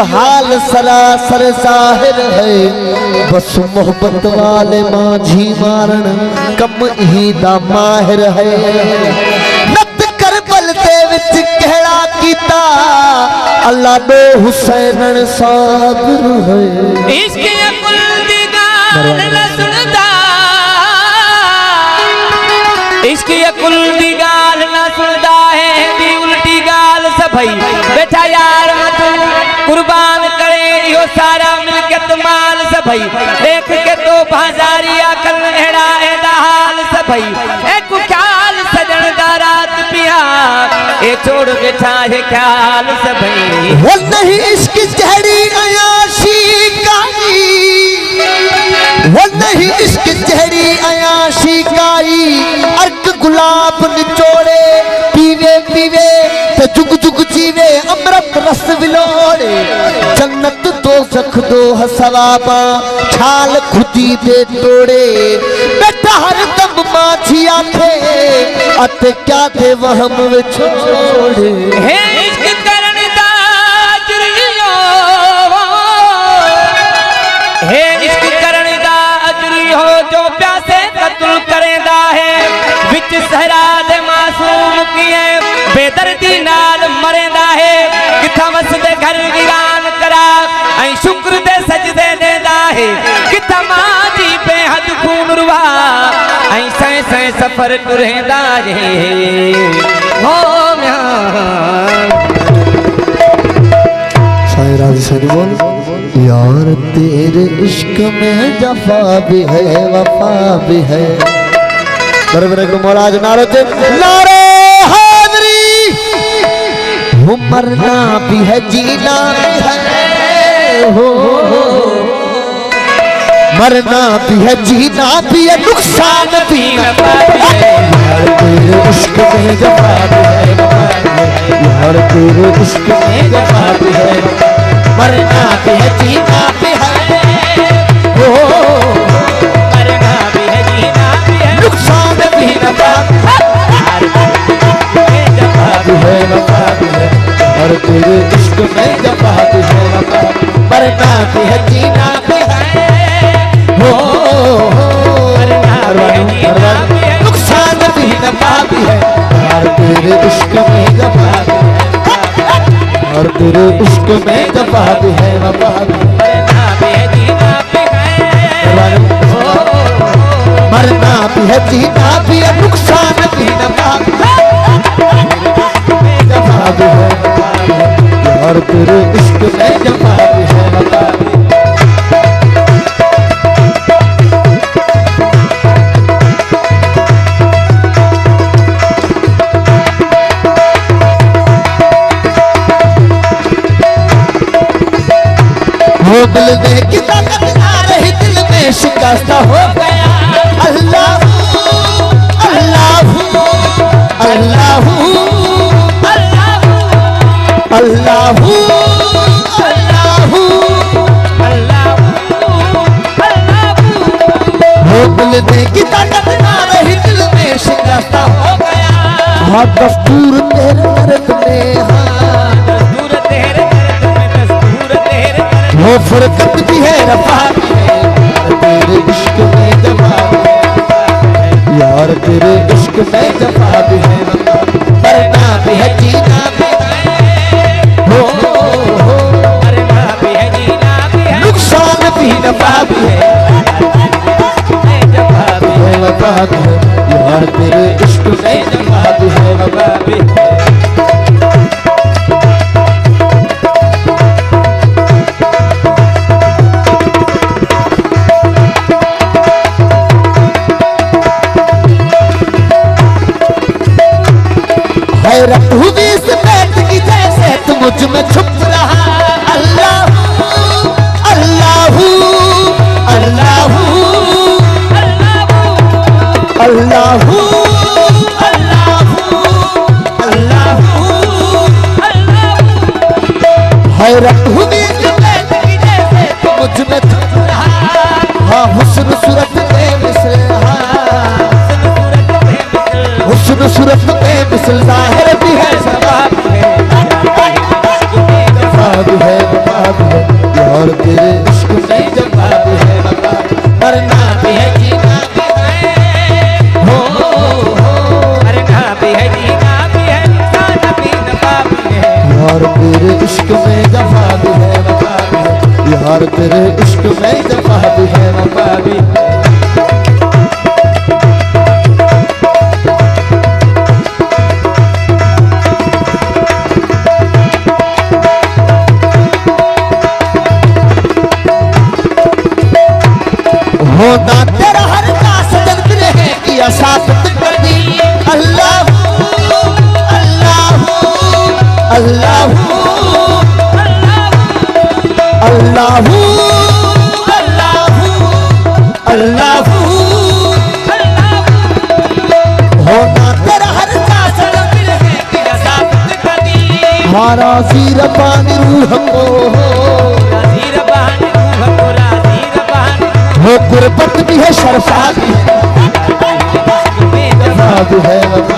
हाल सरासर जाहिर है, बस मोहब्बत वाले माझी मारण कम ही दा माहिर है। नत करबल दे विच कहड़ा कीता, अल्लाह दो हुसैन साबिर है। इश्क अकुल दी गाल न सुनदा, इश्क अकुल दी गाल न सुनदा है, दी उल्टी गाल सभई बैठा यार मत कुर्बान करे यो सारा मिलकत माल सभई। देख के तो बाजारी अकल एड़ा एदा हाल सभई, एक ख्याल सजन दा रात पिया ए छोड़ बैठा है ख्याल सभई। वो नहीं इश्क जहरी अयाशी काई, वो नहीं इश्क जहरी अयाशी काई, अर्क गुलाब निचोड़े पीवे पीवे ते जुग जुग जीवे अमृत रस विलोड़े। जन्नत दो जख दो हसवाबा छाल खुदी दे तोड़े, बेटा हर दम माझी आखे अत क्या दे वहम विच छोड़े। हे इश्क करन दा अजरियो, हे इश्क करन दा अजरियो जो प्यासे कत्ल करेंदा है, विच सहरा दे मासूम किए बेदर्दी नाल मरेंदा है। किथा वसदे घर वीरान करा ऐ शुक्र दे सजदे देंदा है, किथा माजी बेहद खून रुवा ऐ सै सै सफर टुरेंदा है। हो शायरा से बोल, यार तेरे इश्क में जफा भी है वफा भी है। महाराज नारे नारे हाजरी, वो मरना भी है जीना भी है, हो मरना भी है जीना भी है नुकसान भी है। यार तेरे इश्क में जफा भी है, यार तेरे इश्क में जफा भी है, मरना भी है जीना भी है, हो मरना भी है जीना भी है नुकसान भी नफा भी है वफा भी है। और तेरे इश्क में जफा भी है वफा, मरना भी है जीना भी है, हो नुकसान भी नफा भी है। और तेरे इश्क में जफा भी है, और तेरे इश्क में जफा भी है वफा भी है, मरना भी है जीना भी है नुकसान भी नफा जफा भी है, और तेरे इश्क में जफा भी है वफा भी है। वो दिल में की ताकत आ रही, दिल में शिकस्त हो गया। अल्लाह अल्लाह अल्लाह अल्लाह वो दिल में की ताकत आ रही, दिल में शिकस्त हो गया। हाँ दस्तूर तेरे दर्द में, वो फुरकत भी है रफा भी है, तेरे इश्क में जफा भी है, यार तेरे इश्क में जफा भी है, मरना भी है जीना भी है, हो मरना भी है जीना भी है नुकसान भी नफा भी है, जफा भी है वफा भी है, यार तेरे इश्क में जफा भी है वफा भी है। हैरत हुई इस बैठ की जैसे तू मुझ में छुप रहा। अल्लाह अल्लाह अल्लाह अल्लाह अल्लाह हैरत हुई इस बैठ की जैसे तू मुझ में छुप रहा। हाँ हुस्न सूरत पे मिसल, हुस्न सूरत पे मिसल जाहिर भी है, जफा भी है वफा भी होना तेरा हर का सजन मिले है किया साबित कर दी अल्लाह अल्लाह अल्लाह अल्लाह अल्लाह अल्लाह होना तेरा हर का सजन मिले है किया साबित कर दी हमारा वीर पानी रूह को वो गुरबत भी है शर्फा भी है